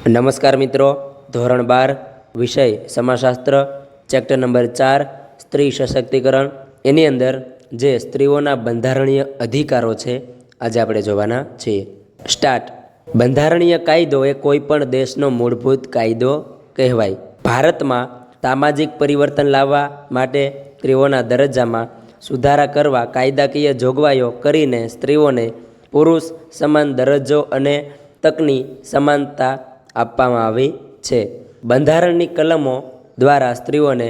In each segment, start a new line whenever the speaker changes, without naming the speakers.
નમસ્કાર મિત્રો, ધોરણ 12 વિષય સમાજશાસ્ત્ર ચેપ્ટર નંબર 4 સ્ત્રી સશક્તિકરણ એની અંદર જે સ્ત્રીઓના બંધારણીય અધિકારો છે આજે આપણે જોવાના છીએ. સ્ટાર્ટ. બંધારણીય કાયદો એ કોઈ પણ દેશનો મૂળભૂત કાયદો કહેવાય. ભારતમાં સામાજિક પરિવર્તન લાવવા માટે સ્ત્રીઓના દરજ્જામાં સુધારા કરવા કાયદાકીય જોગવાઈઓ કરીને સ્ત્રીઓને પુરુષ સમાન દરજ્જો અને તકની સમાનતા આપવામાં આવી છે. બંધારણની કલમો દ્વારા સ્ત્રીઓને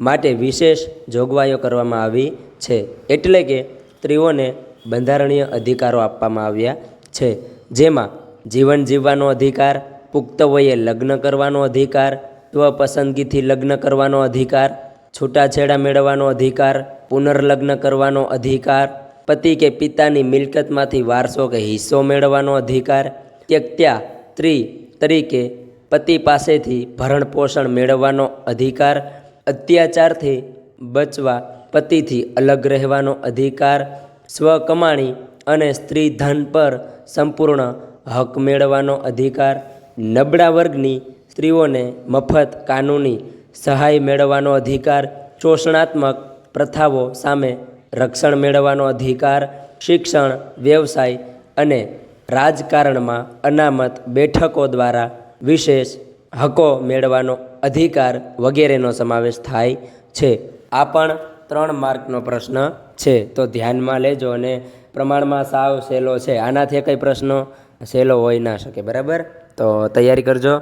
માટે વિશેષ જોગવાઈઓ કરવામાં આવી છે. એટલે કે સ્ત્રીઓને બંધારણીય અધિકારો આપવામાં આવ્યા છે, જેમાં જીવન જીવવાનો અધિકાર, પુખ્ત વયે લગ્ન કરવાનો અધિકાર, સ્વપસંદગીથી લગ્ન કરવાનો અધિકાર, છૂટાછેડા મેળવવાનો અધિકાર, પુનર્લગ્ન કરવાનો અધિકાર, પતિ કે પિતાની મિલકતમાંથી વારસો કે હિસ્સો મેળવવાનો અધિકાર, ત્યક્ત્યા સ્ત્રી તરીકે પતિ પાસેથી ભરણ પોષણ મેળવવાનો અધિકાર, અત્યાચારથી બચવા પતિથી અલગ રહેવાનો અધિકાર, સ્વકમાણી અને સ્ત્રી ધન પર સંપૂર્ણ હક મેળવવાનો અધિકાર, નબળા વર્ગની સ્ત્રીઓને મફત કાનૂની સહાય મેળવવાનો અધિકાર, શોષણાત્મક પ્રથાઓ સામે રક્ષણ મેળવવાનો અધિકાર, શિક્ષણ, વ્યવસાય અને રાજકારણમાં અનામત બેઠકો દ્વારા વિશેષ હકો મેળવવાનો અધિકાર વગેરેનો સમાવેશ થાય છે. આ પણ 3 માર્કનો પ્રશ્ન છે, તો ધ્યાનમાં લેજો અને પ્રમાણમાં સાવ સહેલો છે. આનાથી કંઈ પ્રશ્નો સહેલો હોઈ ના શકે. બરાબર, તો તૈયારી કરજો.